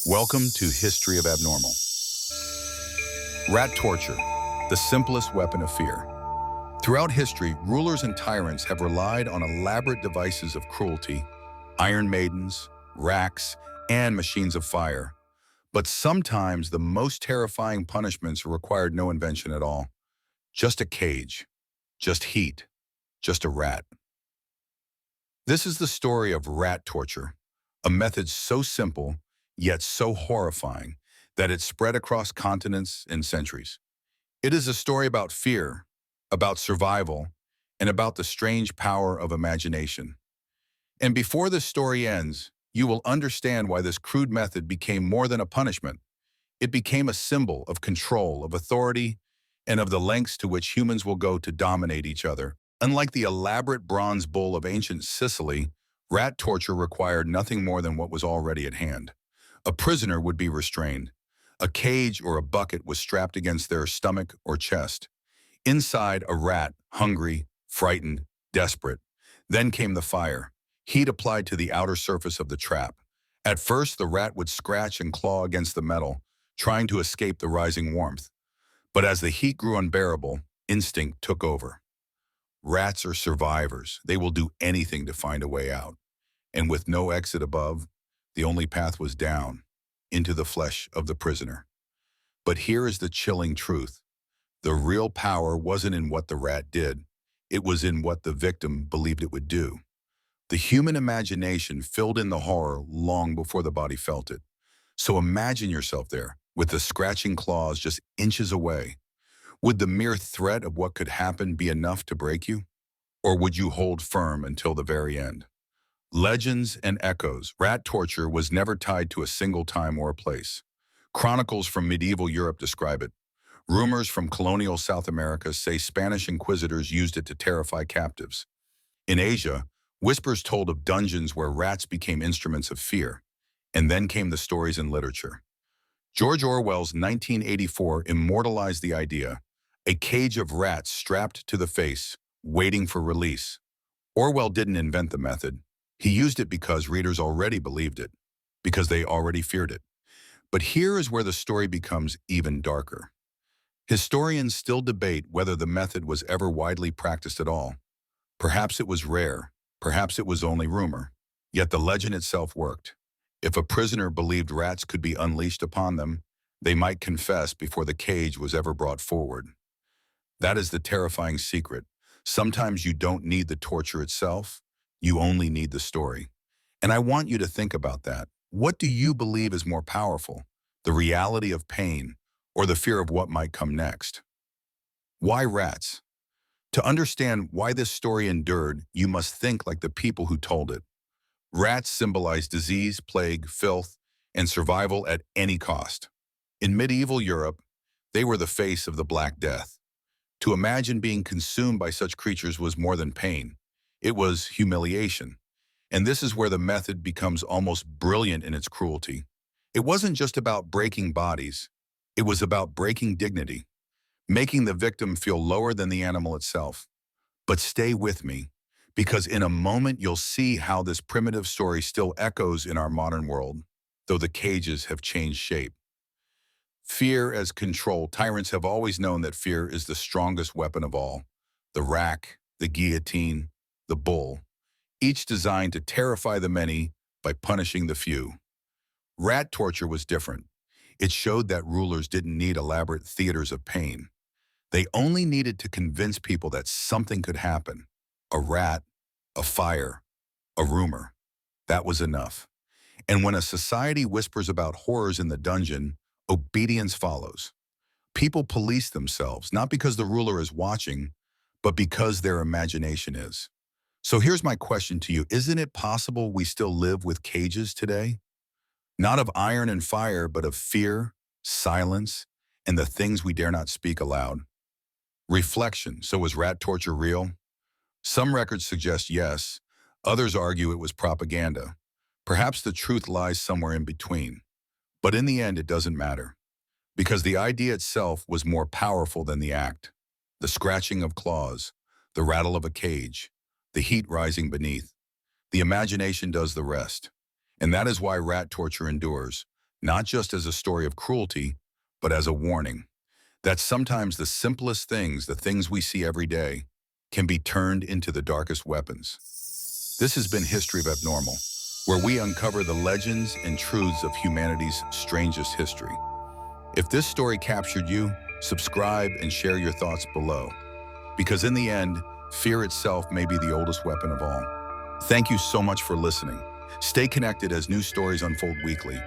Welcome to History of Abnormal. Rat torture, the simplest weapon of fear. Throughout history, rulers and tyrants have relied on elaborate devices of cruelty, iron maidens, racks, and machines of fire. But sometimes the most terrifying punishments required no invention at all. Just a cage, just heat, just a rat. This is the story of rat torture, a method so simple, yet so horrifying, that it spread across continents and centuries. It is a story about fear, about survival, and about the strange power of imagination. And before this story ends, you will understand why this crude method became more than a punishment. It became a symbol of control, of authority, and of the lengths to which humans will go to dominate each other. Unlike the elaborate bronze bull of ancient Sicily, rat torture required nothing more than what was already at hand. A prisoner would be restrained. A cage or a bucket was strapped against their stomach or chest. Inside, a rat, hungry, frightened, desperate. Then came the fire, heat applied to the outer surface of the trap. At first, the rat would scratch and claw against the metal, trying to escape the rising warmth. But as the heat grew unbearable, instinct took over. Rats are survivors. They will do anything to find a way out. And with no exit above, the only path was down, into the flesh of the prisoner. But here is the chilling truth. The real power wasn't in what the rat did. It was in what the victim believed it would do. The human imagination filled in the horror long before the body felt it. So imagine yourself there, with the scratching claws just inches away. Would the mere threat of what could happen be enough to break you? Or would you hold firm until the very end? Legends and echoes. Rat torture was never tied to a single time or place. Chronicles from medieval Europe describe it. Rumors from colonial South America say Spanish inquisitors used it to terrify captives. In Asia, whispers told of dungeons where rats became instruments of fear. And then came the stories in literature. George Orwell's 1984 immortalized the idea, a cage of rats strapped to the face, waiting for release. Orwell didn't invent the method. He used it because readers already believed it, because they already feared it. But here is where the story becomes even darker. Historians still debate whether the method was ever widely practiced at all. Perhaps it was rare, perhaps it was only rumor. Yet the legend itself worked. If a prisoner believed rats could be unleashed upon them, they might confess before the cage was ever brought forward. That is the terrifying secret. Sometimes you don't need the torture itself, you only need the story. And I want you to think about that. What do you believe is more powerful? The reality of pain, or the fear of what might come next? Why rats? To understand why this story endured, you must think like the people who told it. Rats symbolize disease, plague, filth, and survival at any cost. In medieval Europe, they were the face of the Black Death. To imagine being consumed by such creatures was more than pain. It was humiliation. And this is where the method becomes almost brilliant in its cruelty. It wasn't just about breaking bodies. It was about breaking dignity, making the victim feel lower than the animal itself. But stay with me, because in a moment you'll see how this primitive story still echoes in our modern world, though the cages have changed shape. Fear as control. Tyrants have always known that fear is the strongest weapon of all. The rack, the guillotine, the bull, each designed to terrify the many by punishing the few. Rat torture was different. It showed that rulers didn't need elaborate theaters of pain. They only needed to convince people that something could happen. A rat, a fire, a rumor. That was enough. And when a society whispers about horrors in the dungeon, obedience follows. People police themselves, not because the ruler is watching, but because their imagination is. So here's my question to you. Isn't it possible we still live with cages today? Not of iron and fire, but of fear, silence, and the things we dare not speak aloud. Reflection. So was rat torture real? Some records suggest yes. Others argue it was propaganda. Perhaps the truth lies somewhere in between. But in the end, it doesn't matter. Because the idea itself was more powerful than the act. The scratching of claws, the rattle of a cage, the heat rising beneath. The imagination does the rest. And that is why rat torture endures, not just as a story of cruelty, but as a warning that sometimes the simplest things, the things we see every day, can be turned into the darkest weapons. This has been History of Abnormal, where we uncover the legends and truths of humanity's strangest history. If this story captured you, subscribe and share your thoughts below, because in the end, fear itself may be the oldest weapon of all. Thank you so much for listening. Stay connected as new stories unfold weekly.